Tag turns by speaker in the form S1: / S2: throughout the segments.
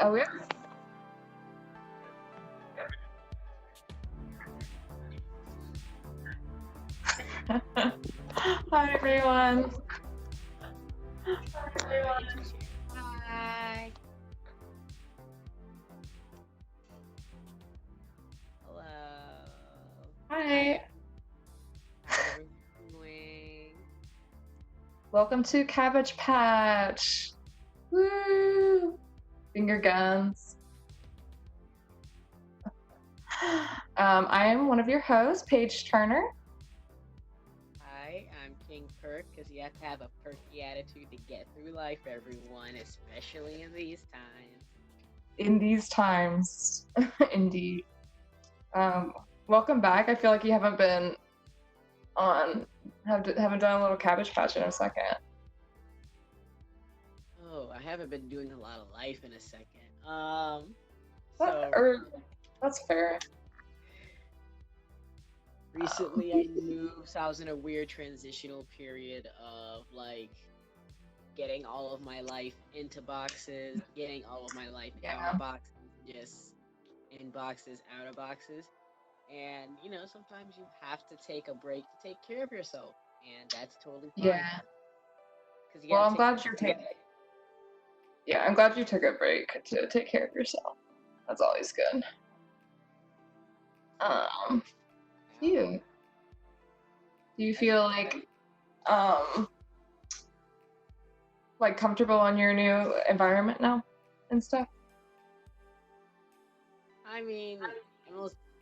S1: Oh, yeah. Hi, everyone.
S2: Hi. Hello.
S1: Hi.
S2: How's everyone doing?
S1: Welcome to Cabbage Patch. Woo! Finger guns. I am one of your hosts, Paege Turner.
S2: Hi, I'm King Perk, because you have to have a perky attitude to get through life, everyone, especially in these times.
S1: In these times, indeed. Welcome back. I feel like you haven't been on, haven't done a little Cabbage Patch in a second.
S2: Oh, I haven't been doing a lot of life in a second.
S1: That's fair.
S2: Recently I moved, so I was in a weird transitional period of like getting all of my life into boxes, getting all of my life out of boxes, just in boxes, out of boxes. And you know, sometimes you have to take a break to take care of yourself, and that's totally fine.
S1: Yeah.
S2: Because
S1: Well, I'm glad you're taking. Yeah, I'm glad you took a break to take care of yourself. That's always good. You. Do you feel like comfortable in your new environment now and stuff?
S2: I mean,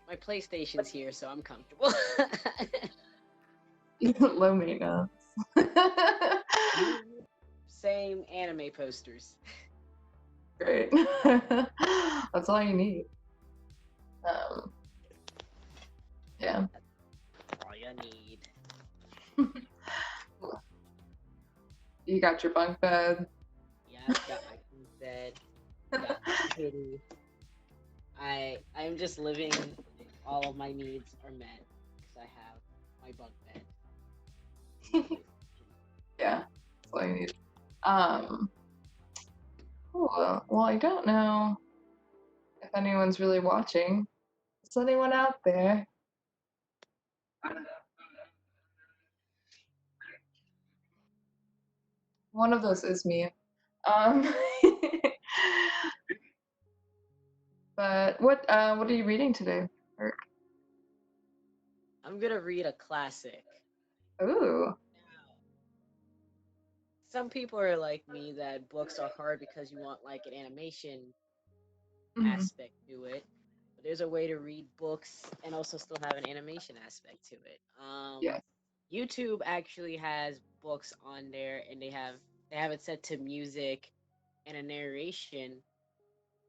S2: my PlayStation's here, so I'm comfortable.
S1: Low maintenance.
S2: Same anime posters.
S1: Great. That's all you need. Yeah.
S2: That's all you need.
S1: You got your bunk bed.
S2: Yeah, I've got my bunk bed. Got my kitty. I'm just living. All of my needs are met because I have my bunk bed.
S1: Yeah, that's all you need. Cool. Well, I don't know if anyone's really watching. Is anyone out there? One of those is me. But what are you reading today?
S2: I'm gonna read a classic.
S1: Ooh.
S2: Some people are like me that books are hard because you want like an animation aspect to it. But there's a way to read books and also still have an animation aspect to it.
S1: Yes.
S2: YouTube actually has books on there, and they have it set to music and a narration,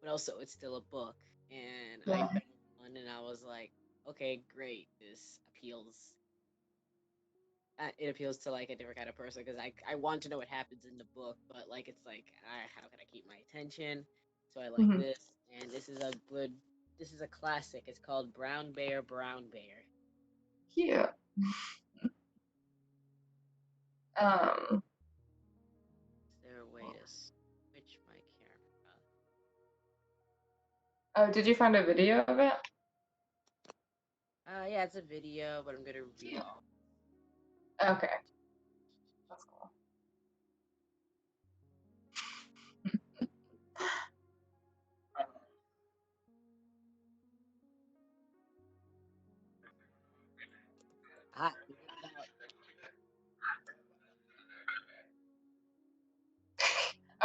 S2: but also it's still a book. And I found one, and I was like, okay, great, this appeals. It appeals to like a different kind of person because I want to know what happens in the book, but like it's like how can I keep my attention? So I like this, and this is a classic. It's called Brown Bear, Brown Bear.
S1: Yeah.
S2: Is there a way to switch my camera?
S1: Oh, did you find a video of it?
S2: Yeah, it's a video, but I'm gonna read it.
S1: Okay. That's cool.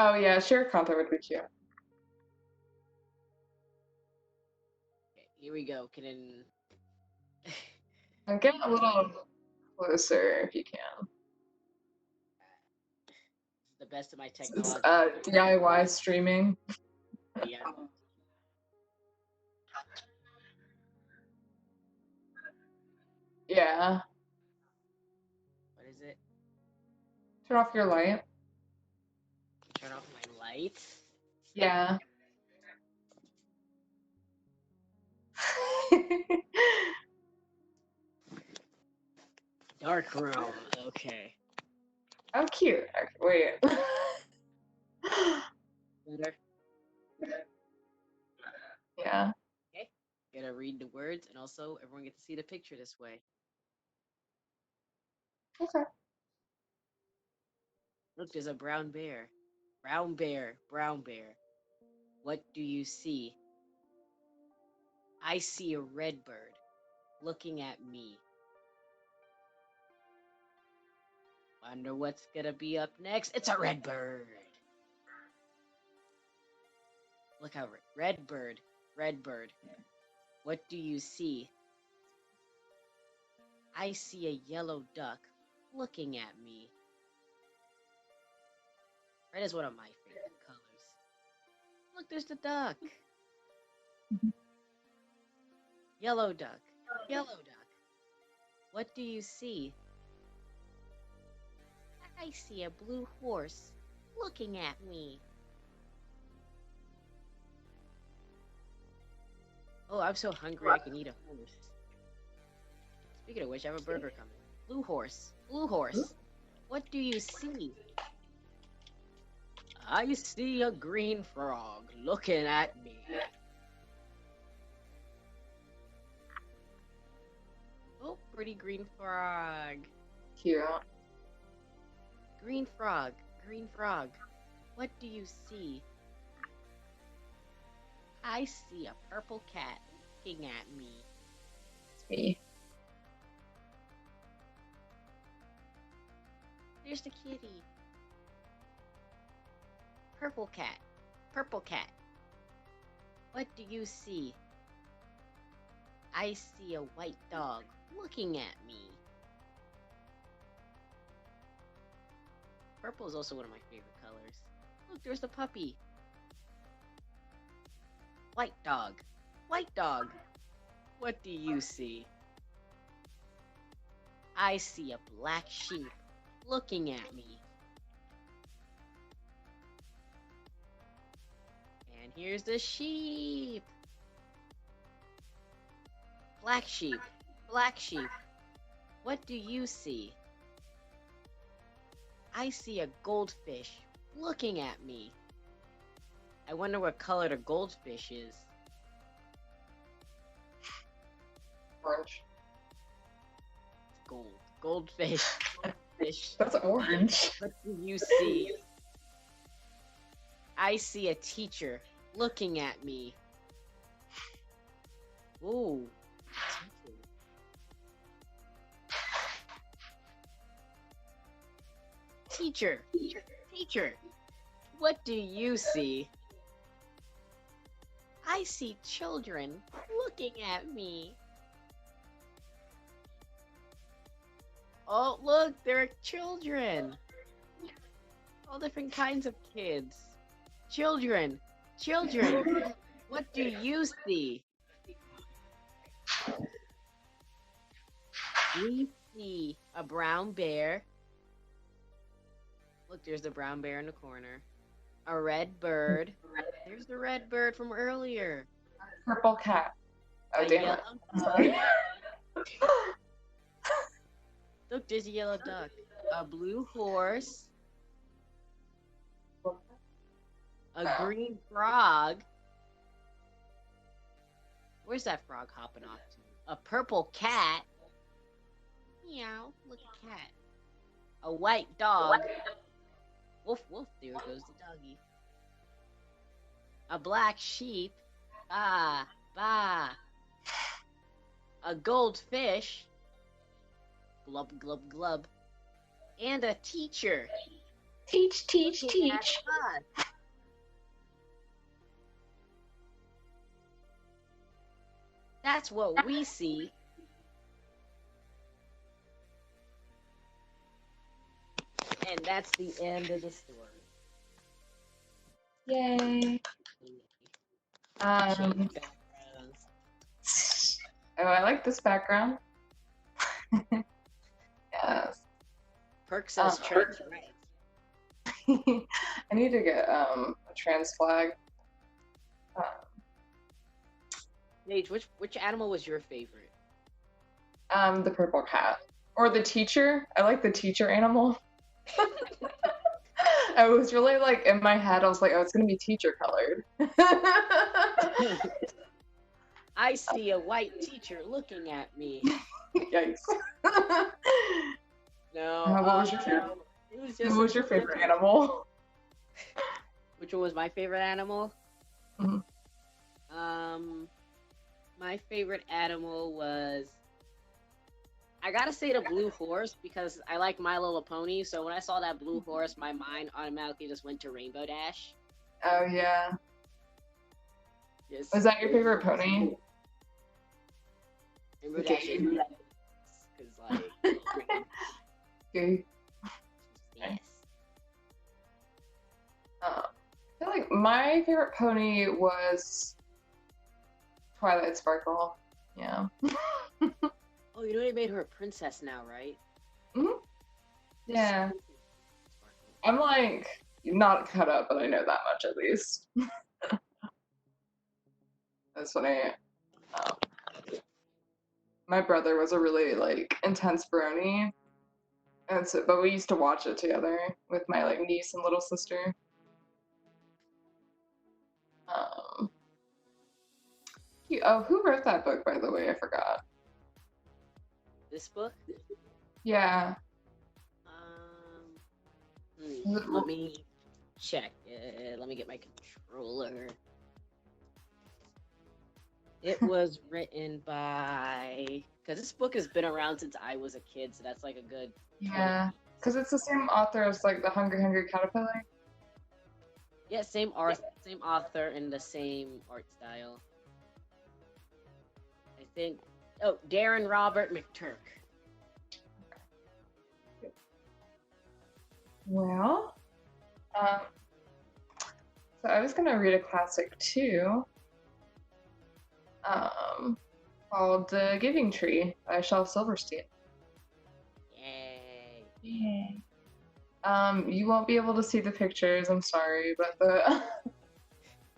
S1: Oh yeah, share content would be cute.
S2: Okay, here we go. Can
S1: And get a little closer if you can.
S2: the best of my
S1: This
S2: technology.
S1: is DIY streaming.
S2: Yeah.
S1: Yeah.
S2: What is it?
S1: Turn off your light.
S2: Turn off my lights.
S1: Yeah.
S2: Dark room. Okay.
S1: Oh, cute. Okay, wait.
S2: Better. gonna read the words, and also everyone gets to see the picture this way.
S1: Okay.
S2: Look, there's a brown bear. Brown bear, brown bear. What do you see? I see a red bird looking at me. Wonder what's gonna be up next? It's a red bird. Look how red bird, red bird. What do you see? I see a yellow duck looking at me. Red is one of my favorite colors. Look, there's the duck. Yellow duck, yellow duck. What do you see? I see a blue horse looking at me. Oh, I'm so hungry I can eat a horse. Speaking of which, I have a burger coming. Blue horse, blue horse. What do you see? I see a green frog looking at me. Oh, pretty green frog.
S1: Cute.
S2: Green frog, green frog. What do you see? I see a purple cat looking at me.
S1: It's me.
S2: There's the kitty. Purple cat, purple cat. What do you see? I see a white dog looking at me. Purple is also one of my favorite colors. Look, there's the puppy. White dog, white dog. What do you see? I see a black sheep looking at me. And here's the sheep. Black sheep, black sheep. What do you see? I see a goldfish looking at me. I wonder what color the goldfish is.
S1: Orange.
S2: Gold. Goldfish. Fish.
S1: That's orange.
S2: What do you see? I see a teacher looking at me. Ooh. Teacher. Teacher. Teacher. What do you see? I see children looking at me. Oh, look, there are children. All different kinds of kids. Children. Children. What do you see? We see a brown bear. Look, there's the brown bear in the corner. A red bird. There's the red bird from earlier.
S1: Purple cat. Oh,
S2: A
S1: damn
S2: yellow
S1: it.
S2: duck.
S1: Sorry.
S2: Look, there's a yellow duck. A blue horse. A green frog. Where's that frog hopping off to? A purple cat. Meow. Look, a cat. A white dog. Woof, woof. There goes the doggy. A black sheep. Ba, ba. A goldfish. Glub, glub, glub. And a teacher.
S1: Teach, teach,
S2: Looking at
S1: teach.
S2: us. That's what we see. And that's the end of the story.
S1: Yay.
S2: Change
S1: Um,
S2: backgrounds.
S1: oh, I like this background. Yes.
S2: Perk says trans right.
S1: I need to get a trans flag.
S2: Paige, which animal was your favorite?
S1: The purple cat. Or the teacher. I like the teacher animal. I was really like in my head, I was like, oh, it's gonna be teacher colored.
S2: I see a white teacher looking at me.
S1: Yikes.
S2: No,
S1: What was your favorite?
S2: it was
S1: What
S2: just
S1: was your favorite animal?
S2: Which one was my favorite animal?
S1: Mhm.
S2: My favorite animal was, I gotta say, the blue horse, because I like My Little Pony. So when I saw that blue horse, my mind automatically just went to Rainbow Dash.
S1: Oh yeah.
S2: Just
S1: Was that your favorite pony?
S2: Rainbow
S1: Okay.
S2: Dash is because like
S1: Okay.
S2: yes.
S1: I feel like my favorite pony was Twilight Sparkle. Yeah.
S2: Oh, you know they made her a princess now, right?
S1: Mhm. Yeah. I'm like not cut up, but I know that much at least. That's funny. Um, my brother was a really like intense brony, and so but we used to watch it together with my like niece and little sister. Um, oh, who wrote that book, by the way? I forgot.
S2: This book?
S1: Yeah.
S2: Let me check. Let me get my controller. It was written by, because this book has been around since I was a kid, so that's like a good.
S1: Yeah, because it's the same author as like the Hungry Hungry Caterpillar.
S2: Yeah, same author, and the same art style. I think. Oh, Darren Robert McTurk.
S1: Well, so I was gonna read a classic too, called The Giving Tree by Shel Silverstein.
S2: Yay!
S1: Yay. You won't be able to see the pictures, I'm sorry, but the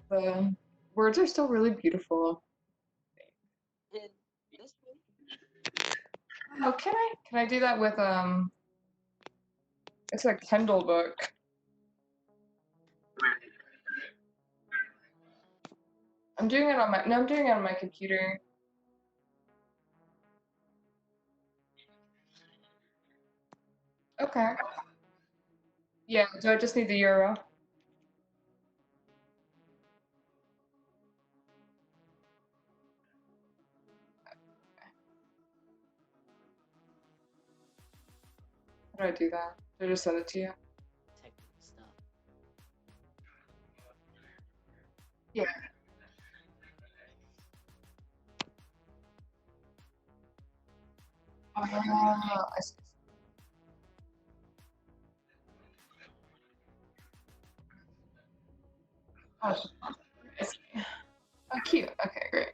S1: the words are still really beautiful.
S2: And this
S1: Oh, can I do that with it's a Kindle book. I'm doing it on my no, I'm doing it on my computer. Okay. Yeah, do I just need the URL? How do I do that? Do I just send it to you?
S2: technical stuff.
S1: Yeah. I see. Oh, I see. Oh, cute. Okay, great.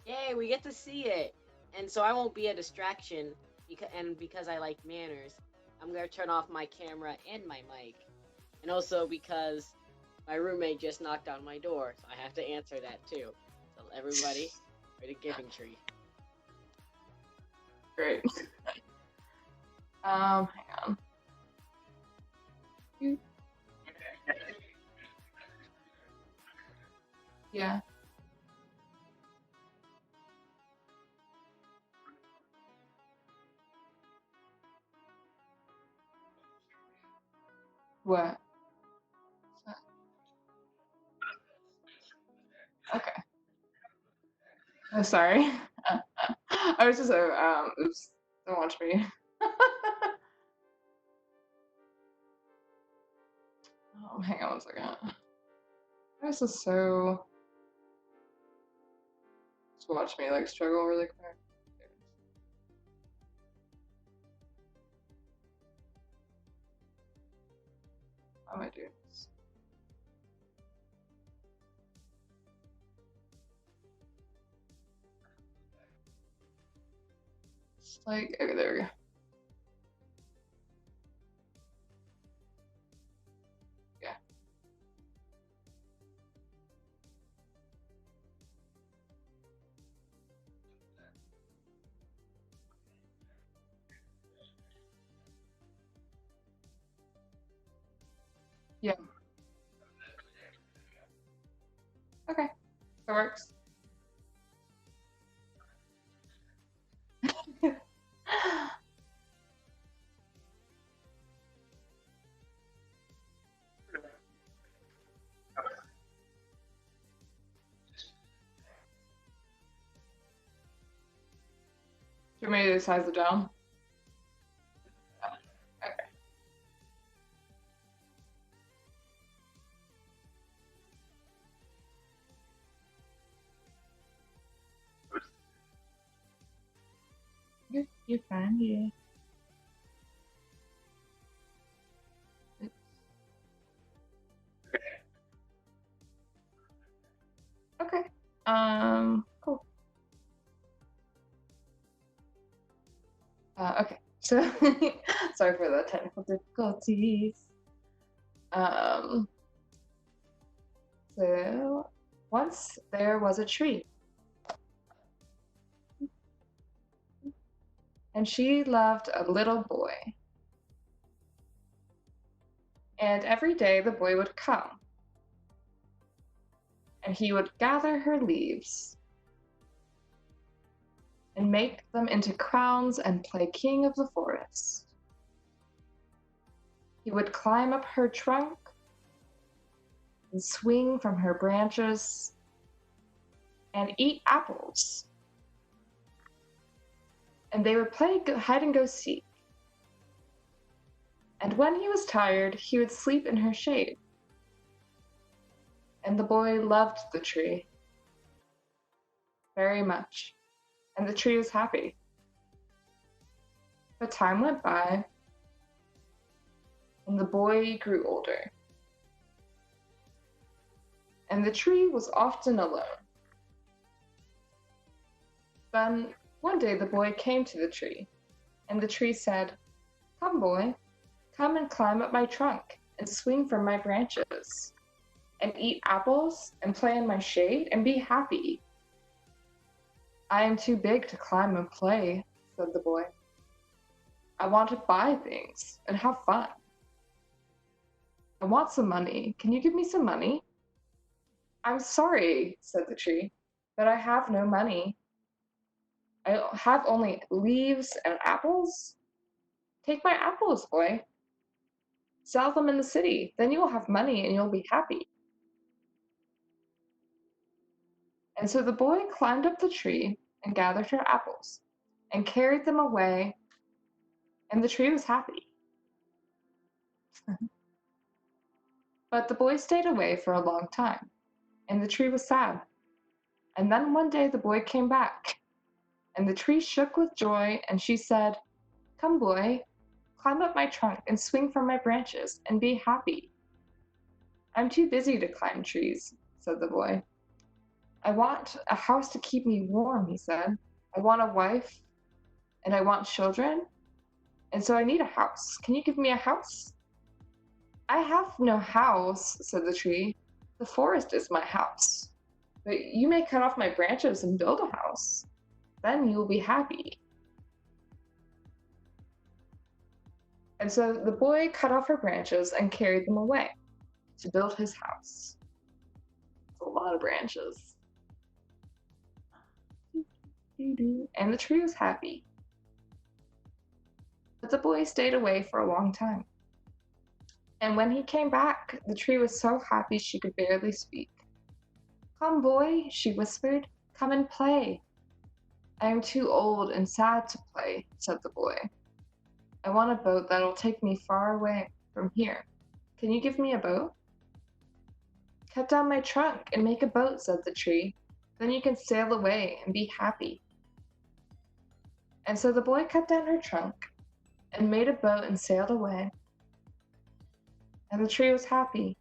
S2: Yay, we get to see it, and so I won't be a distraction. Because I like manners, I'm gonna turn off my camera and my mic, and also because my roommate just knocked on my door, so I have to answer that too. So everybody, for the Giving Tree.
S1: Great. Hang on. Yeah. What? Okay. Oh, sorry. I was just oops. Don't watch me. Hang on one second. This is so. Just watch me like struggle really quick. How am I doing this? It's like okay, there we go. Yeah. Yeah. Okay, that works. Do you want me to size it down? Okay. You're fine, yeah. Okay. Cool. Okay. So, sorry for the technical difficulties. So, once there was a tree, and she loved a little boy. And every day the boy would come, and he would gather her leaves and make them into crowns and play king of the forest. He would climb up her trunk and swing from her branches and eat apples. And they would play hide and go seek. And when he was tired, he would sleep in her shade. And the boy loved the tree very much, and the tree was happy. But time went by, and the boy grew older. And the tree was often alone. Then one day the boy came to the tree, and the tree said, "Come, boy, come and climb up my trunk and swing from my branches and eat apples and play in my shade and be happy." "I am too big to climb and play," said the boy. "I want to buy things and have fun. I want some money. Can you give me some money?" "I'm sorry," said the tree, "but I have no money. I have only leaves and apples. Take my apples, boy. Sell them in the city. Then you will have money and you'll be happy." And so the boy climbed up the tree and gathered her apples and carried them away, and the tree was happy. But the boy stayed away for a long time, and the tree was sad. And then one day the boy came back, and the tree shook with joy, and she said, "Come, boy, climb up my trunk and swing from my branches and be happy." "I'm too busy to climb trees," said the boy. "I want a house to keep me warm," he said. "I want a wife, and I want children, and so I need a house. Can you give me a house?" "I have no house," said the tree. "The forest is my house. But you may cut off my branches and build a house. Then you will be happy." And so the boy cut off her branches and carried them away to build his house. It's a lot of branches. And the tree was happy. But the boy stayed away for a long time. And when he came back, the tree was so happy she could barely speak. "Come, boy," she whispered, "come and play." "I am too old and sad to play," said the boy. "I want a boat that'll take me far away from here. Can you give me a boat?" "Cut down my trunk and make a boat," said the tree. "Then you can sail away and be happy." And so the boy cut down her trunk and made a boat and sailed away. And the tree was happy,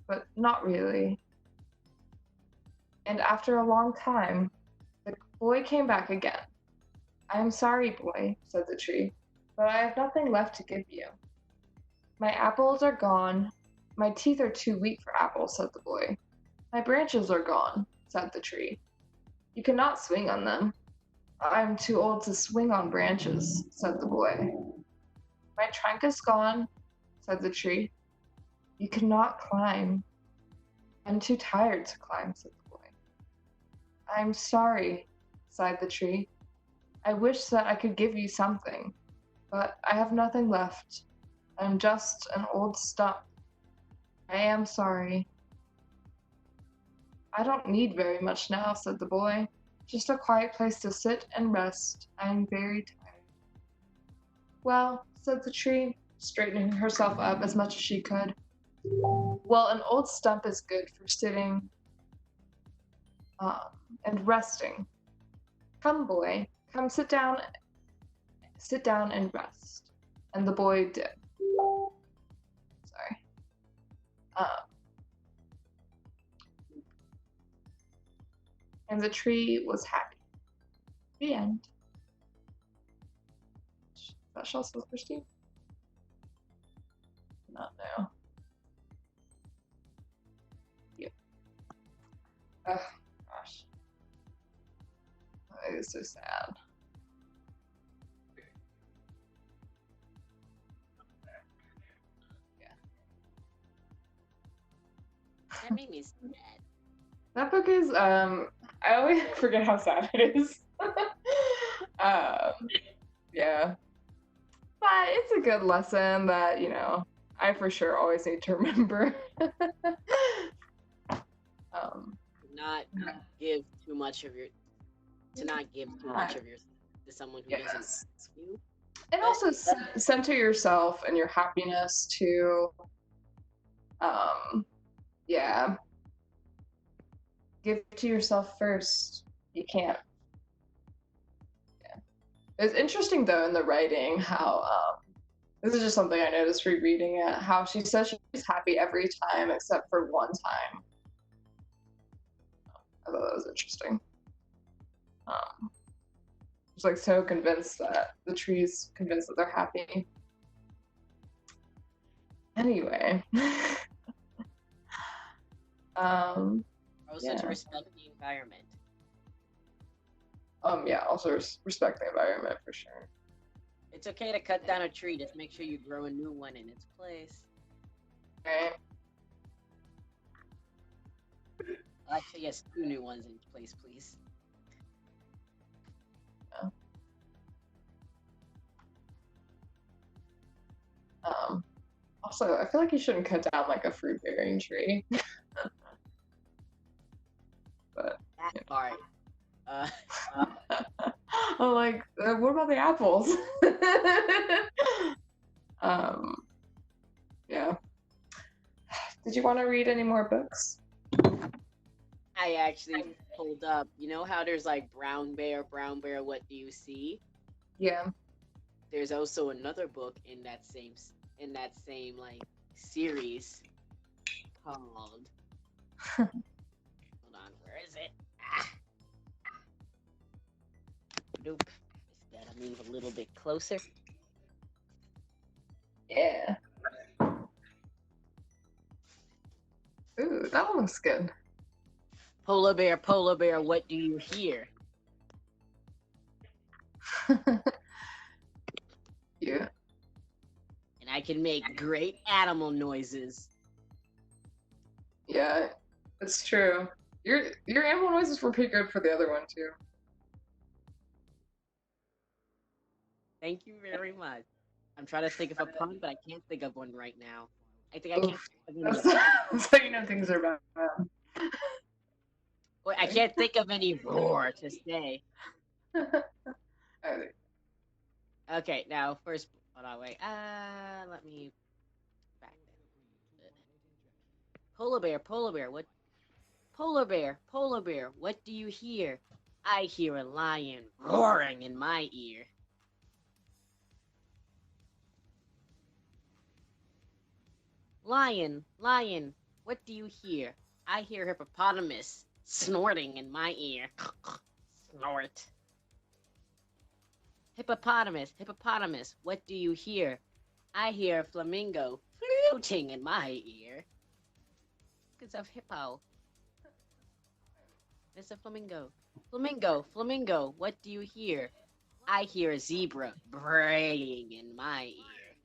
S1: but not really. And after a long time, the boy came back again. "I am sorry, boy," said the tree, "but I have nothing left to give you." "My apples are gone. My teeth are too weak for apples," said the boy. "My branches are gone," said the tree. "You cannot swing on them." "I am too old to swing on branches," said the boy. "My trunk is gone," said the tree. "You cannot climb." I'm too tired to climb, said the boy. I'm sorry, sighed the tree. I wish that I could give you something, but I have nothing left. I'm just an old stump. I am sorry. I don't need very much now, said the boy. Just a quiet place to sit and rest. I am very tired. Well, said the tree, straightening herself up as much as she could. Well, an old stump is good for sitting um, and resting. Come, boy, come sit down and rest. And the boy did. Sorry. And the tree was happy. The end. That shall so thirsty? Not now. Yep. Oh gosh. It is so sad. Yeah.
S2: That made me sad.
S1: That book is I always forget how sad it is. Yeah. But it's a good lesson that, I for sure always need to remember.
S2: Not give too much of your to not give too much of your to someone who doesn't
S1: Yes.
S2: ask you.
S1: And also center yourself and your happiness too. Yeah. Give to yourself first. You can't. Yeah. It's interesting though in the writing how this is just something I noticed rereading it, how she says she's happy every time except for one time. I thought that was interesting. Just like so convinced that the tree's convinced that they're happy. Anyway.
S2: Also to respect the environment.
S1: Yeah, also respect the environment for sure.
S2: It's okay to cut down a tree, just make sure you grow a new one in its place.
S1: Right.
S2: Actually, yes, 2 new ones in place, please.
S1: Also, I feel like you shouldn't cut down like a fruit-bearing tree. But
S2: that part.
S1: I'm like, what about the apples? Yeah. Did you want to read any more books?
S2: I actually pulled up. You know how there's like brown bear, what do you see?
S1: Yeah.
S2: There's also another book in that same like series called hold on, where is it? Nope. Gotta move a little bit closer.
S1: Yeah. Ooh, that one looks good.
S2: Polar bear, what do you hear?
S1: Yeah.
S2: And I can make great animal noises.
S1: Yeah, it's true. Your animal noises were pretty good for the other one too.
S2: Thank you very much. I'm trying to think of a pun, but I can't think of one right now. I think I can't think of any.
S1: That's how you know things are bad.
S2: Wait, I can't think of any roar to say. Okay, now first, hold on, wait. Let me back then. Polar bear, what? Polar bear, what do you hear? I hear a lion roaring in my ear. Lion, what do you hear? I hear hippopotamus snorting in my ear. Snort. Hippopotamus, what do you hear? I hear a flamingo fluting in my ear. Because of hippo. It's a flamingo. Flamingo, what do you hear? I hear a zebra braying in my ear.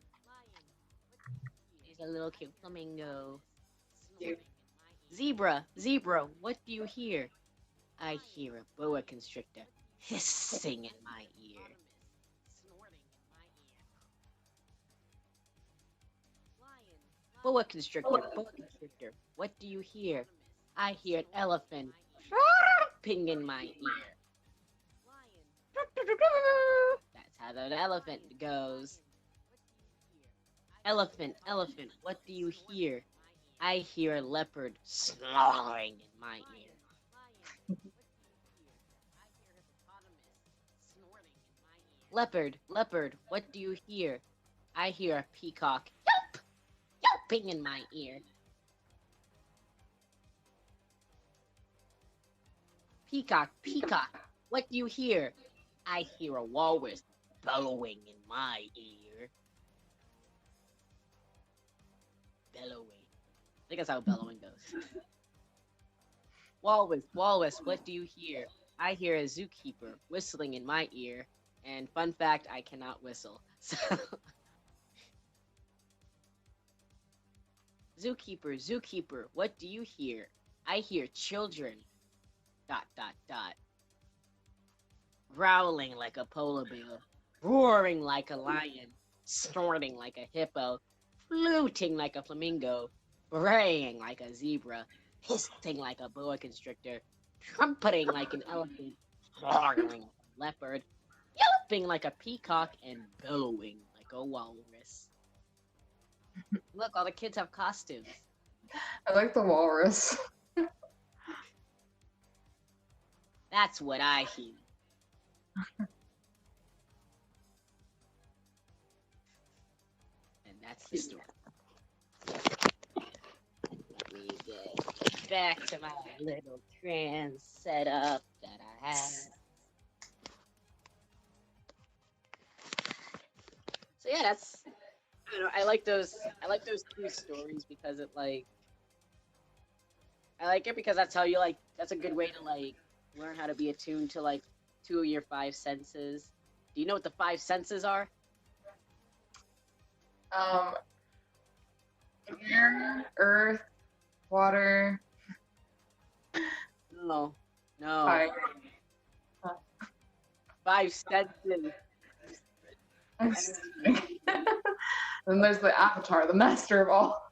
S2: There's a little cute flamingo.
S1: Cute.
S2: Zebra, zebra, what do you hear? I hear a boa constrictor hissing in my ear. Boa constrictor, what do you hear? I hear an elephant chirping in my ear. That's how the elephant goes. Elephant, elephant, what do you hear? I hear a leopard snoring in my ear. Leopard, leopard, what do you hear? I hear a peacock yelp, yelping in my ear. Peacock, peacock, what do you hear? I hear a walrus bellowing in my ear. Bellowing. I think that's how bellowing goes. Walrus, walrus, what do you hear? I hear a zookeeper whistling in my ear. And fun fact, I cannot whistle. So Zookeeper, zookeeper, what do you hear? I hear children. ... Growling like a polar bear, roaring like a lion, snorting like a hippo, fluting like a flamingo, braying like a zebra, hissing like a boa constrictor, trumpeting like an elephant, gargling like a leopard, yelping like a peacock, and bellowing like a walrus. Look, all the kids have costumes.
S1: I like the walrus.
S2: That's what I hear. And that's the story. We get back to my little trans setup that I have. So yeah, that's, I don't know, I like those two stories because it like, I like it because that's how you like, that's a good way to like learn how to be attuned to like 2 of your 5 senses. Do you know what the 5 senses are?
S1: Air, earth, water.
S2: No.
S1: Fire.
S2: 5 senses.
S1: Then there's the avatar, the master of all.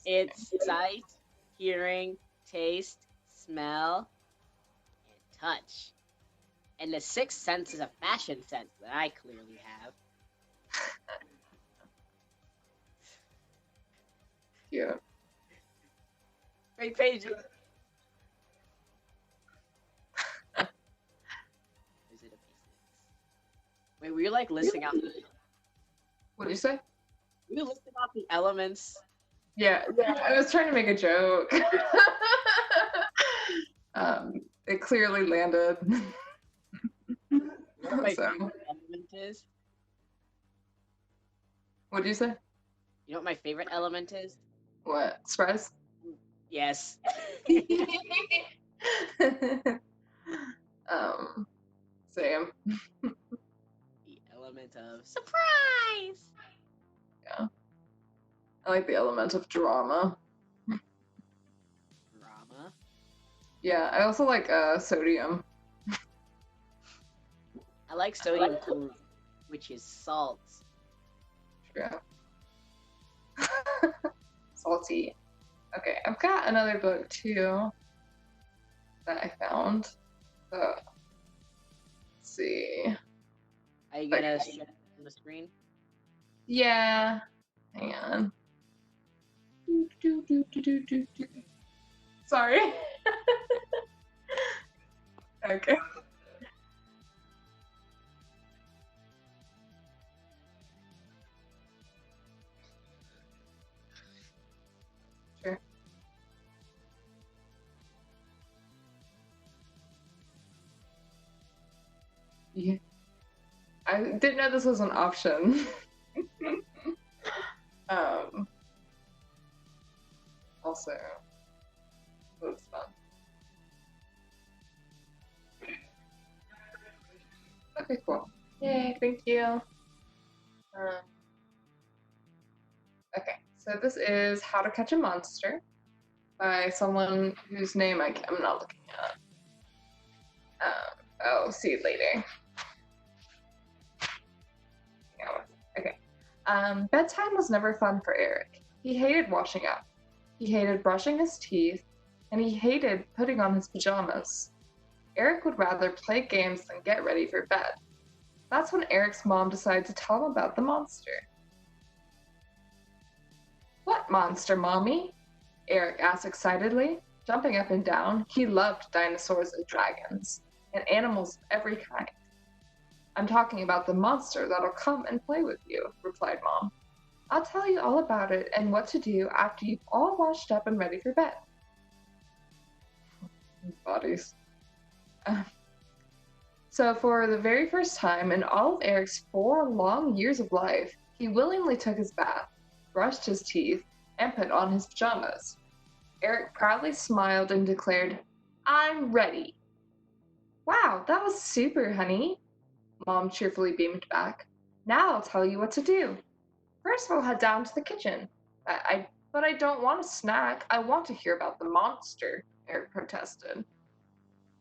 S2: It's sight, hearing, taste, smell, and touch. And the 6th sense is a fashion sense that I clearly have.
S1: Yeah.
S2: Great Paige. Is it a basics? Wait, were you like listing out?
S1: What did you say?
S2: Were you listing out the elements?
S1: Yeah, I was trying to make a joke. It clearly landed.
S2: You know what my
S1: So.
S2: favorite element is?
S1: What did you say?
S2: You know what my favorite element is?
S1: What? Surprise?
S2: Yes.
S1: Same.
S2: The element of surprise.
S1: Yeah. I like the element of drama.
S2: Drama.
S1: Yeah, I also like sodium.
S2: I like sodium chloride, which is salt.
S1: True. Salty. Okay, I've got another book too that I found. So, let's see.
S2: Are you gonna share it on the screen?
S1: Yeah. Hang on. Sorry. Okay. Sure. Yeah. I didn't know this was an option. Also, it was fun. Okay, cool. Yay, thank you. Okay, so this is How to Catch a Monster. by someone whose name I'm not looking at. I'll see it later. Okay. Bedtime was never fun for Eric. He hated washing up. He hated brushing his teeth, and he hated putting on his pajamas. Eric would rather play games than get ready for bed. That's when Eric's mom decided to tell him about the monster. What monster, Mommy? Eric asked excitedly, jumping up and down. He loved dinosaurs and dragons, and animals of every kind. I'm talking about the monster that'll come and play with you, replied Mom. I'll tell you all about it and what to do after you've all washed up and ready for bed. Bodies. So for the very first time in all of Eric's 4 long years of life, he willingly took his bath, brushed his teeth, and put on his pajamas. Eric proudly smiled and declared, I'm ready. Wow, that was super, honey. Mom cheerfully beamed back. Now I'll tell you what to do. First we'll head down to the kitchen. But I don't want a snack. I want to hear about the monster, Eric protested.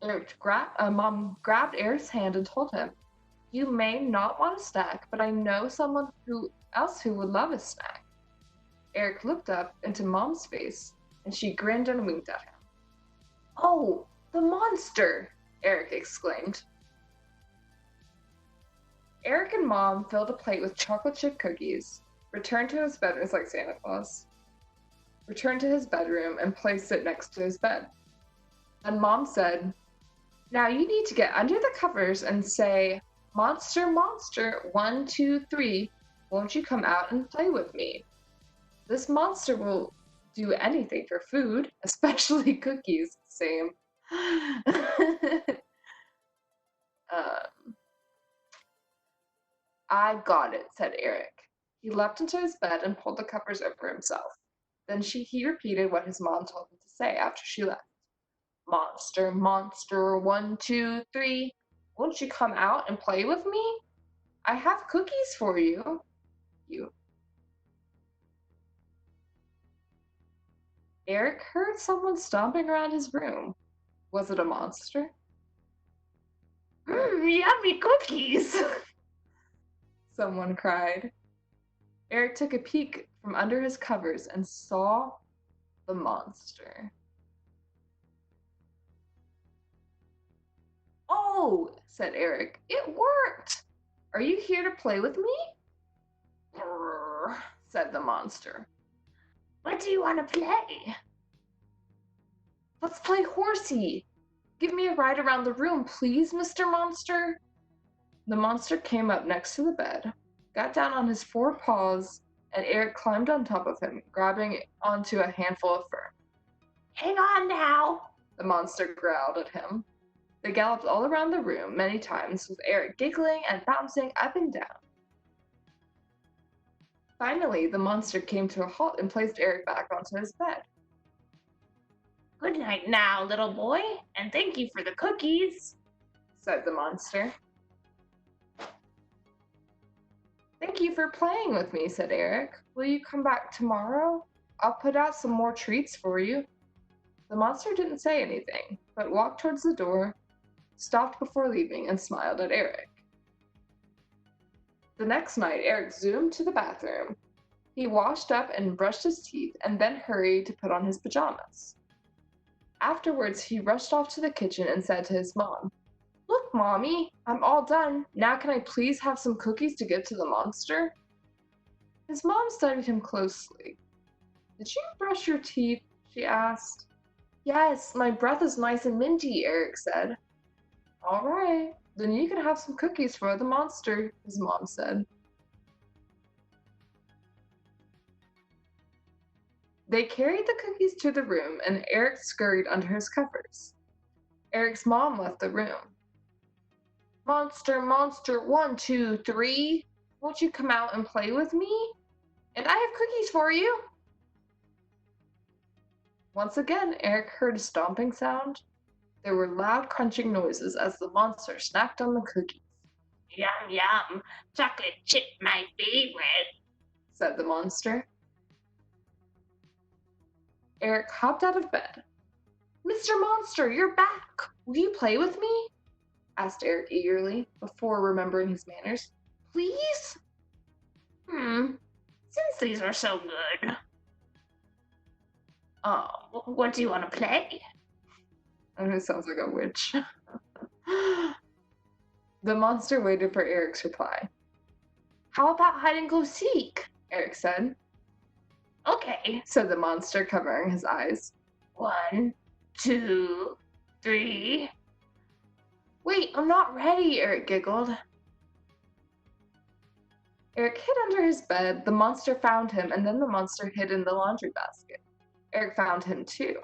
S1: Mom grabbed Eric's hand and told him, You may not want a snack, but I know someone else who would love a snack. Eric looked up into Mom's face, and she grinned and winked at him. Oh, the monster! Eric exclaimed. Eric and Mom filled a plate with chocolate chip cookies, returned to his bedroom, it's like Santa Claus, returned to his bedroom and placed it next to his bed. And Mom said, Now you need to get under the covers and say, Monster, monster, 1, 2, 3, won't you come out and play with me? This monster will do anything for food, especially cookies. Same. I got it, said Eric. He leapt into his bed and pulled the covers over himself. Then he repeated what his mom told him to say after she left. Monster, monster, 1, 2, 3, won't you come out and play with me? I have cookies for you. Eric heard someone stomping around his room. Was it a monster? Yummy cookies! Someone cried. Eric took a peek from under his covers and saw the monster. Oh, said Eric, it worked! Are you here to play with me? Brrr, said the monster. What do you want to play? Let's play horsey. Give me a ride around the room, please, Mr. Monster. The monster came up next to the bed, got down on his 4 paws, and Eric climbed on top of him, grabbing onto a handful of fur. Hang on now, the monster growled at him. They galloped all around the room many times, with Eric giggling and bouncing up and down. Finally, the monster came to a halt and placed Eric back onto his bed. Good night now, little boy, and thank you for the cookies, said the monster. Thank you for playing with me, said Eric. Will you come back tomorrow? I'll put out some more treats for you. The monster didn't say anything, but walked towards the door, stopped before leaving, and smiled at Eric. The next night, Eric zoomed to the bathroom. He washed up and brushed his teeth, and then hurried to put on his pajamas. Afterwards, he rushed off to the kitchen and said to his mom, Look, Mommy, I'm all done. Now can I please have some cookies to give to the monster? His mom studied him closely. Did you brush your teeth? She asked. Yes, my breath is nice and minty, Eric said. All right, then you can have some cookies for the monster, his mom said. They carried the cookies to the room, and Eric scurried under his covers. Eric's mom left the room. Monster, monster, 1, 2, 3, won't you come out and play with me? And I have cookies for you. Once again, Eric heard a stomping sound. There were loud crunching noises as the monster snacked on the cookies. Yum, yum, chocolate chip, my favorite, said the monster. Eric hopped out of bed. Mr. Monster, you're back! Will you play with me? Asked Eric eagerly, before remembering his manners. Please?
S3: Since these are so good. What do you want to play?
S1: And it sounds like a witch. The monster waited for Eric's reply. How about hide and go seek? Eric said.
S3: Okay,
S1: Said the monster, covering his eyes.
S3: 1, 2, 3.
S1: Wait, I'm not ready, Eric giggled. Eric hid under his bed, the monster found him, and then the monster hid in the laundry basket. Eric found him too.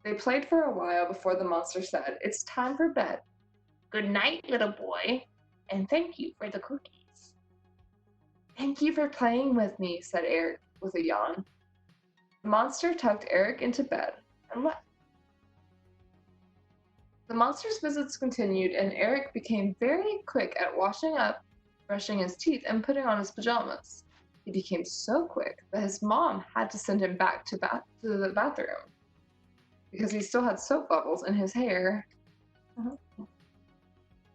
S1: They played for a while before the monster said, It's time for bed.
S3: Good night, little boy, and thank you for the cookies.
S1: Thank you for playing with me, said Eric with a yawn. The monster tucked Eric into bed and left. The monster's visits continued, and Eric became very quick at washing up, brushing his teeth, and putting on his pajamas. He became so quick that his mom had to send him back to the bathroom because he still had soap bubbles in his hair.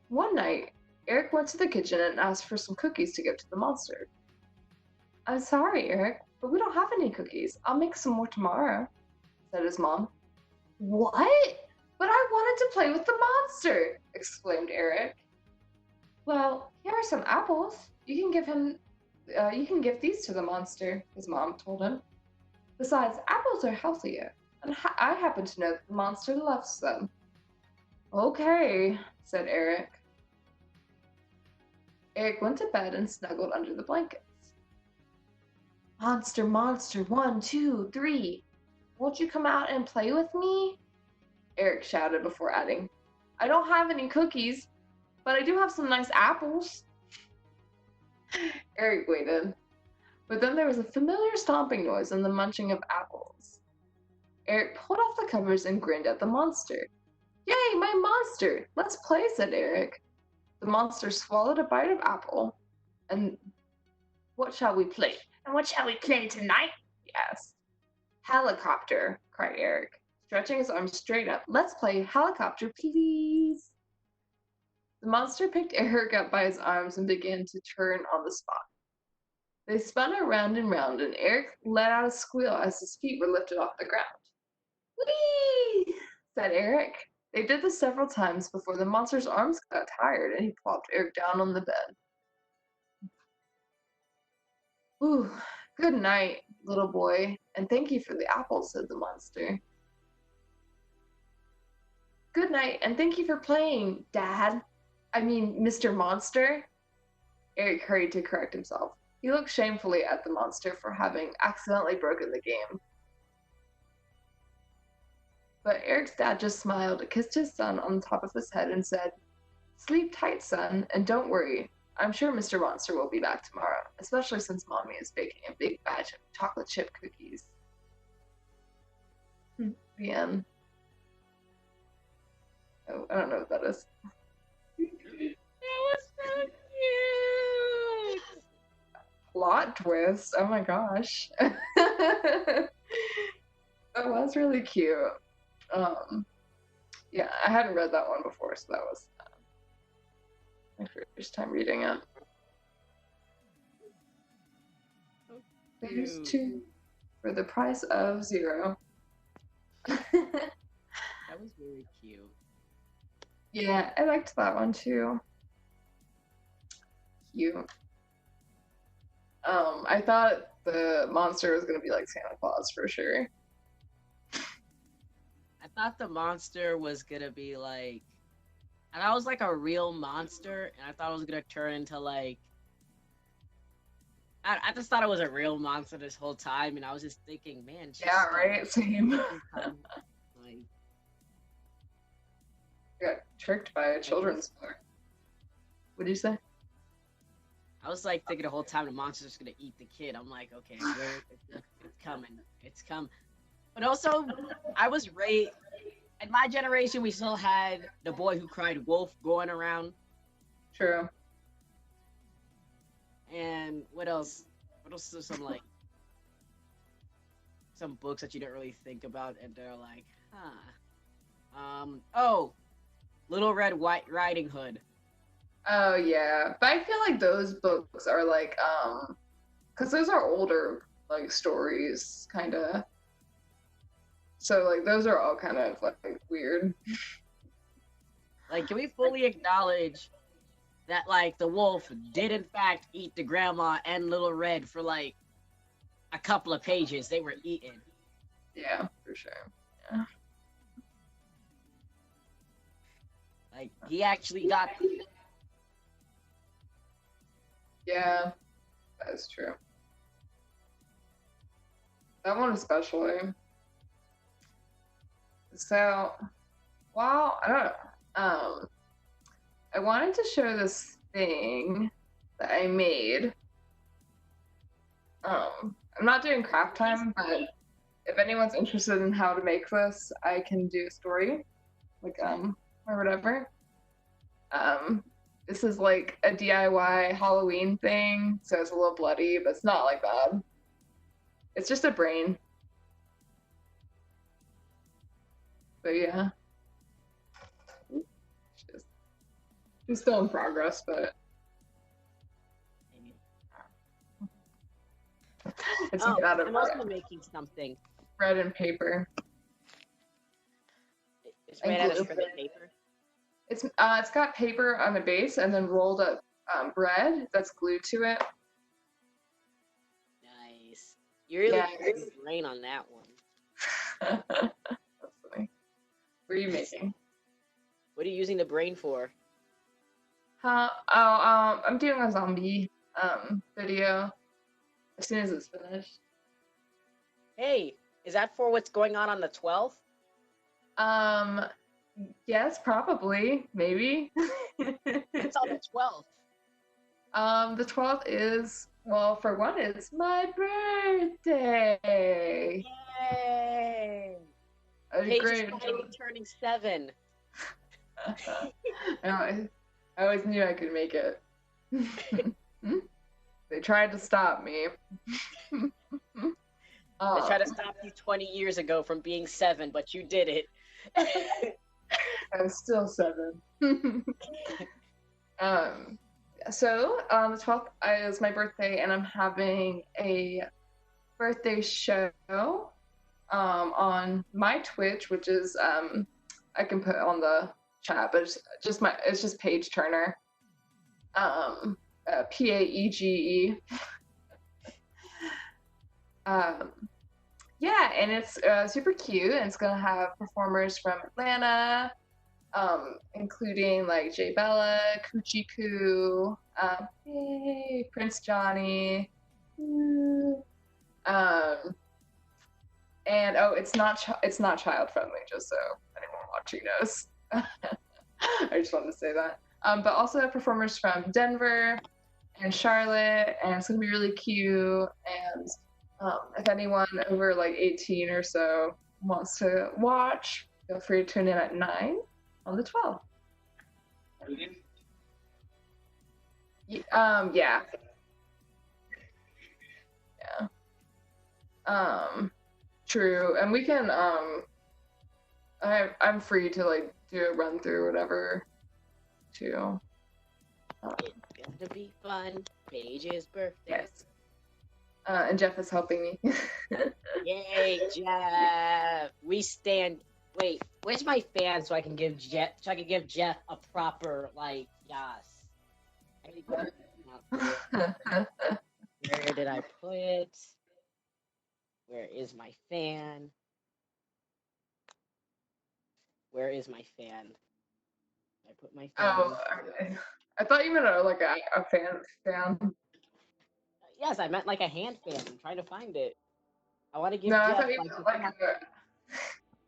S1: One night, Eric went to the kitchen and asked for some cookies to give to the monster. I'm sorry, Eric, but we don't have any cookies. I'll make some more tomorrow, said his mom. What? But I wanted to play with the monster, exclaimed Eric. Well, here are some apples. You can give these to the monster, his mom told him. Besides, apples are healthier, and I happen to know that the monster loves them. Okay, said Eric. Eric went to bed and snuggled under the blankets. Monster, monster, 1, 2, 3. Won't you come out and play with me? Eric shouted before adding, I don't have any cookies, but I do have some nice apples. Eric waited, but then there was a familiar stomping noise and the munching of apples. Eric pulled off the covers and grinned at the monster. Yay, my monster! Let's play, said Eric. The monster swallowed a bite of apple, and what shall we play?
S3: And what shall we play tonight?
S1: He asked. Helicopter, cried Eric, stretching his arms straight up. Let's play helicopter, please. The monster picked Eric up by his arms and began to turn on the spot. They spun around and round, and Eric let out a squeal as his feet were lifted off the ground. Whee! Said Eric. They did this several times before the monster's arms got tired and he plopped Eric down on the bed. Ooh, good night, little boy, and thank you for the apples, said the monster. Good night, and thank you for playing, Dad. I mean, Mr. Monster. Eric hurried to correct himself. He looked shamefully at the monster for having accidentally broken the game. But Eric's dad just smiled, kissed his son on the top of his head, and said, Sleep tight, son, and don't worry. I'm sure Mr. Monster will be back tomorrow, especially since Mommy is baking a big batch of chocolate chip cookies. The end. Oh, I don't know what that is.
S2: That was so cute.
S1: Plot twist. Oh my gosh. That was really cute. Yeah, I hadn't read that one before, so that was my first time reading it. There's 2 for the price of 0.
S2: That was very cute.
S1: Yeah, I liked that one too. Cute. I thought the monster was gonna be like Santa Claus for sure.
S2: I thought the monster was gonna be like, and I was like a real monster, and I thought it was gonna turn into like, I just thought it was a real monster this whole time, and I was just thinking, man,
S1: Yeah, right? Same.
S2: Like,
S1: Got tricked by a children's book. What did you say?
S2: I was like thinking the whole time the monster's just gonna eat the kid. I'm like, okay, it's coming, it's coming. But also, I was raised, in my generation, we still had the boy who cried wolf going around.
S1: True.
S2: And what else? What else is some like? some books that you don't really think about, and they're like, huh. Oh, Little Red White Riding Hood.
S1: Oh yeah, but I feel like those books are like because those are older like stories, kind of. So like those are all kind of like weird.
S2: Like, can we fully acknowledge that like the wolf did in fact eat the grandma and Little Red for like a couple of pages? They were eaten.
S1: Yeah, for sure. Yeah.
S2: Like, he actually got.
S1: Yeah, that's true. That one especially. So, well, I don't know. I wanted to show this thing that I made. I'm not doing craft time, but if anyone's interested in how to make this, I can do a story, like or whatever. This is like a DIY Halloween thing, so it's a little bloody, but it's not like bad. It's just a brain. But yeah. She's still in progress, but it's made out of
S2: I'm also making something.
S1: bread and paper.
S2: It's made out of shredded paper.
S1: It's got paper on the base and then rolled up bread that's glued to it.
S2: Nice. You really put the brain on that one.
S1: That's funny. What are you making?
S2: What are you using the brain for?
S1: I'm doing a zombie video as soon as it's finished.
S2: Hey, is that for what's going on the 12th?
S1: Yes, probably, maybe.
S2: It's on the 12th.
S1: The 12th is, well, for one, it's my birthday.
S2: Yay!
S1: Great.
S2: Paige turning 7.
S1: I always knew I could make it. They tried to stop me.
S2: They tried to stop you 20 years ago from being 7, but you did it.
S1: I'm still 7. So the 12th is my birthday, and I'm having a birthday show on my Twitch, which is I can put on the chat, but it's just Paege Turner, Paege. Yeah, and it's super cute, and it's gonna have performers from Atlanta, including like Jay Bella, Coochie Coo, hey, Prince Johnny, and it's not child friendly, just so anyone watching knows. I just wanted to say that. But also performers from Denver and Charlotte, and it's gonna be really cute. And if anyone over like 18 or so wants to watch, feel free to tune in at 9 on the 12th. Yeah. True, and we can I'm free to like do a run through or whatever too.
S2: It's gonna be fun. Paige's birthday.
S1: Yes. And Jeff is helping me.
S2: Yay, Jeff! We stand. Wait, where's my fan so I can give Jeff a proper like yas? Where did I put it? Where is my fan? Where is my fan? I put my fan.
S1: Oh, I thought you meant a fan.
S2: Yes, I meant like a hand fan. I'm trying to find it. I want to give
S1: No,
S2: Jeff
S1: I thought you meant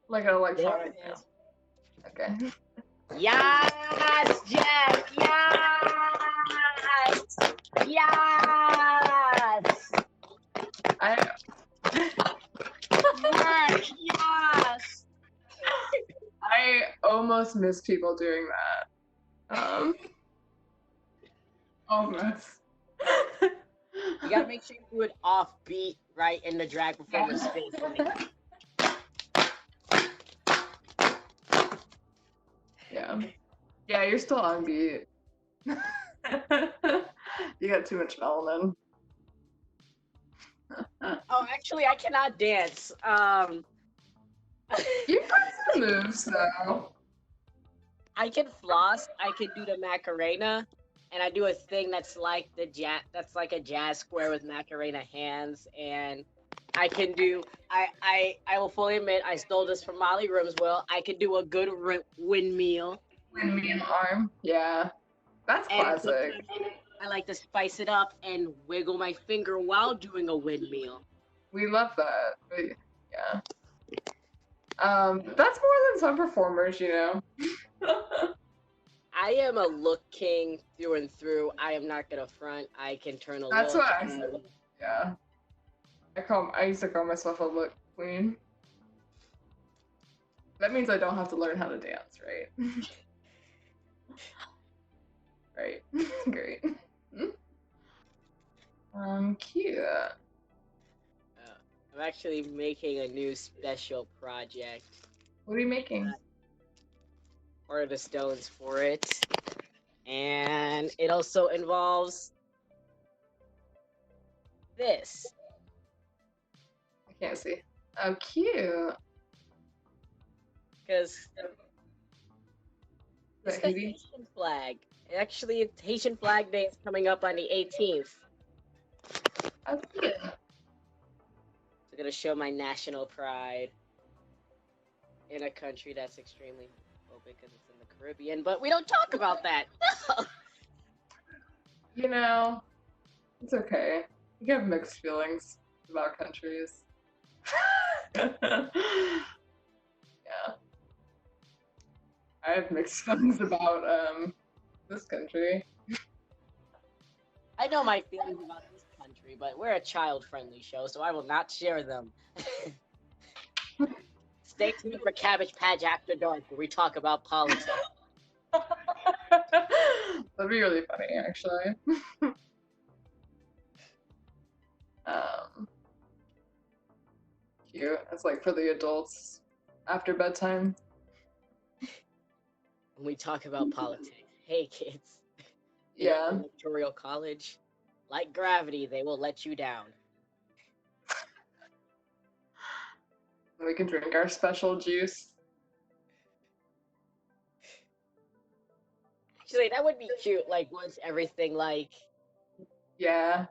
S1: like an electronic fan. Okay.
S2: Yes, Jeff. Yes. Yes. Yes.
S1: I almost miss people doing that. Almost.
S2: You gotta make sure you do it off beat, right, in the drag performance space. Like,
S1: Yeah. Yeah, you're still on beat. You got too much melanin.
S2: oh, actually, I cannot dance.
S1: You got some moves though.
S2: I can floss. I can do the Macarena, and I do a thing that's like That's like a jazz square with Macarena hands, and I can do. I will fully admit I stole this from Molly Rimswell. I can do a good windmill.
S1: Windmill arm. Yeah. That's
S2: And
S1: classic.
S2: sometimes I like to spice it up and wiggle my finger while doing a windmill.
S1: We love that. Yeah. That's more than some performers, you know.
S2: I am a look king through and through. I am not gonna front. I can turn a
S1: That's
S2: look.
S1: what I said. Yeah. I used to call myself a look queen. That means I don't have to learn how to dance, right? Right. Great. Cute.
S2: I'm actually making a new special project.
S1: What are you making?
S2: Order the stones for it. And it also involves this.
S1: I can't see. Oh, cute.
S2: Because it's
S1: That
S2: the
S1: Haiti?
S2: Haitian flag. Actually, it's Haitian Flag Day is coming up on the 18th.
S1: Oh, cute.
S2: I'm gonna show my national pride in a country that's extremely homophobic because it's in the Caribbean, but we don't talk about that.
S1: You know, it's okay. You have mixed feelings about countries. Yeah. I have mixed feelings about this country.
S2: I know my feelings about this country, but we're a child-friendly show, so I will not share them. Stay tuned for Cabbage Patch After Dark, where we talk about politics.
S1: That'd be really funny, actually. Cute. It's like for the adults after bedtime.
S2: When we talk about politics. Hey, kids.
S1: Yeah.
S2: Electoral college, like gravity, they will let you down.
S1: We can drink our special juice.
S2: Actually, that would be cute. Like once everything
S1: Yeah.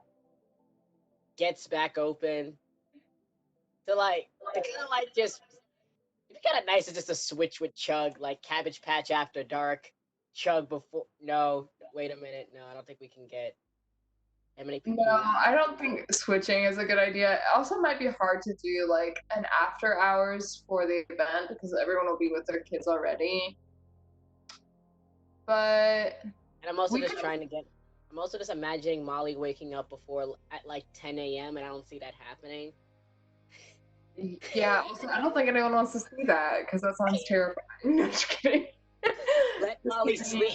S2: gets back open, to kind of just it'd be kind of nice to just a switch with Chug, like Cabbage Patch After Dark, Chug before. No, wait a minute. No, I don't think we can get that many people.
S1: No, I don't think switching is a good idea. It also might be hard to do like an after hours for the event because everyone will be with their kids already. But
S2: And I'm also just trying to get. I'm also just imagining Molly waking up at like 10 a.m. and I don't see that happening.
S1: yeah, also, I don't think anyone wants to see that because that sounds terrifying. No, just kidding.
S2: Let Molly sleep.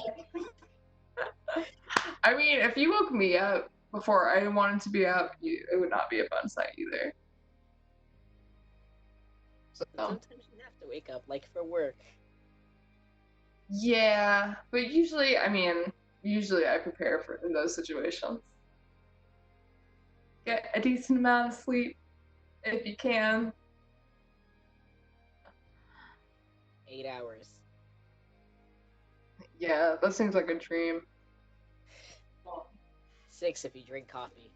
S1: I mean, if you woke me up before I wanted to be up, it would not be a fun sight either. So,
S2: Sometimes you have to wake up, like for work.
S1: yeah, but usually I prepare for in those situations. Get a decent amount of sleep if you can.
S2: 8 hours.
S1: Yeah, that seems like a dream.
S2: 6 if you drink coffee.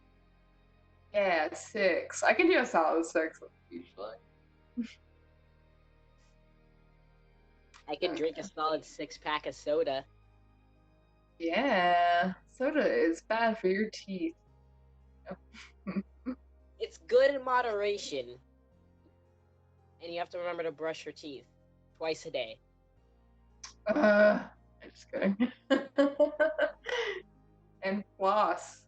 S1: Yeah, 6. I can do a solid 6 usually.
S2: I can drink a solid 6-pack of soda.
S1: Yeah, soda is bad for your teeth.
S2: It's good in moderation. And you have to remember to brush your teeth twice a day.
S1: I'm just kidding. And floss.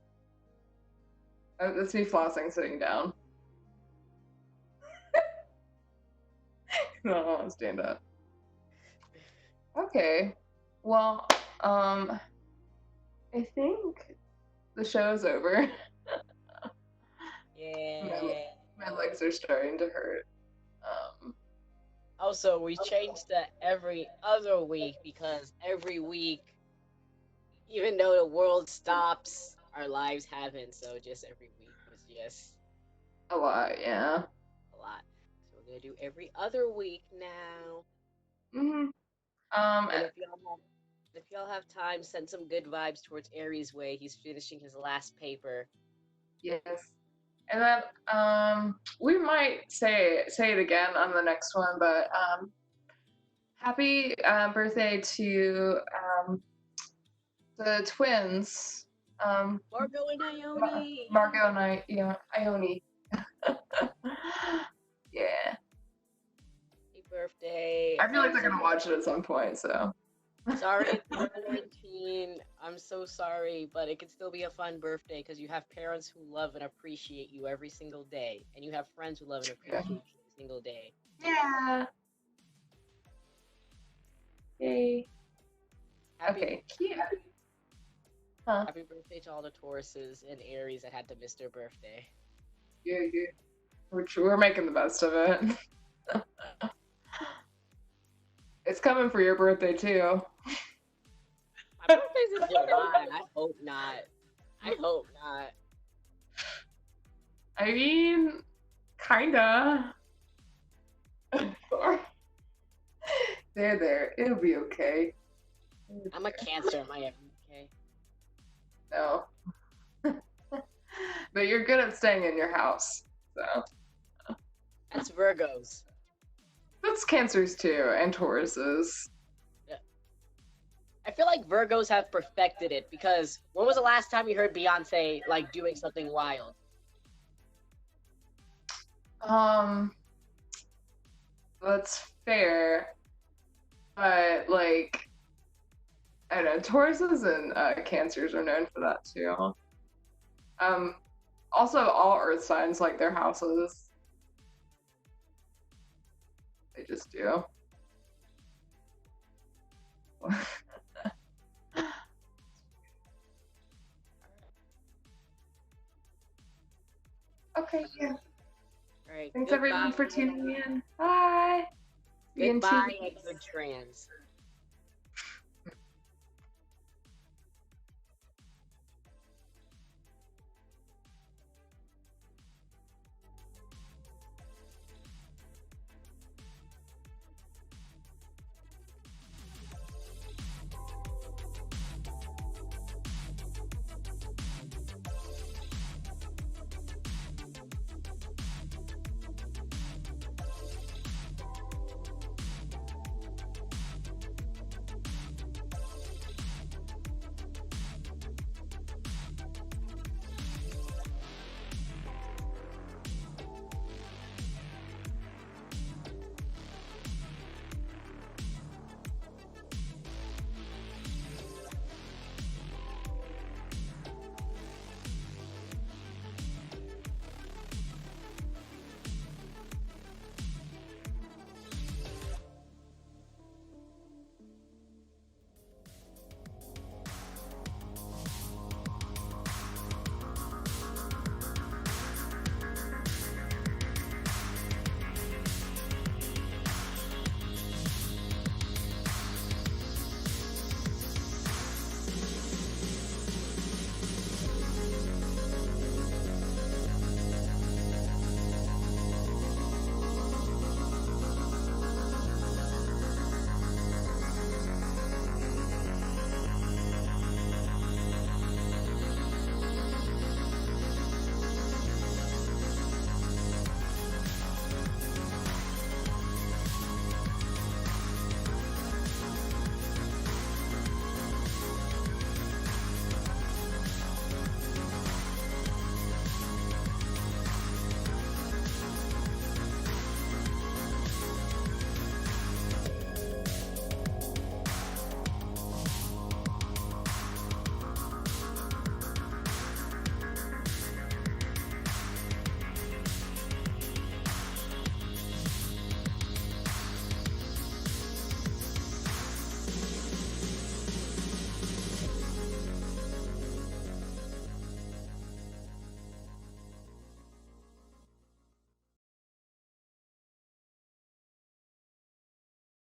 S1: That's me flossing sitting down. No, I don't want to stand up. Okay. Well, I think the show's over.
S2: Yeah.
S1: My legs are starting to hurt.
S2: Also, we changed to every other week because every week, even though the world stops, our lives haven't. So just every week was just
S1: A lot, yeah.
S2: a lot. So we're gonna do every other week now.
S1: Hmm.
S2: And if y'all have time, send some good vibes towards Aries' way. He's finishing his last paper.
S1: Yes. And then we might say it again on the next one, but happy birthday to the twins.
S2: Margot and Ione.
S1: Margot and Ione. Yeah.
S2: Happy birthday.
S1: I feel like they're gonna watch it at some point, so.
S2: Sorry it's 2019. I'm so sorry, but it can still be a fun birthday because you have parents who love and appreciate you every single day, and you have friends who love and appreciate you every single day.
S1: Yeah. Yay. Okay, cute. Huh.
S2: Happy birthday to all the Tauruses and Aries that had to miss their birthday.
S1: Yeah. We're making the best of it. It's coming for your birthday too.
S2: My birthday's in July. I hope not. I hope not.
S1: I mean, kinda. There. It'll be okay.
S2: I'm a Cancer. Am I ever okay?
S1: No. But you're good at staying in your house, so.
S2: That's Virgos.
S1: That's Cancers too, and Tauruses.
S2: I feel like Virgos have perfected it because when was the last time you heard Beyonce like doing something wild?
S1: That's fair. But like, I don't know, Tauruses and Cancers are known for that too. Also all Earth signs like their houses. They just do. Okay, yeah.
S2: All right.
S1: Thanks everyone for tuning in. Bye. See you in 2
S2: Goodbye
S1: weeks.
S2: and good trans.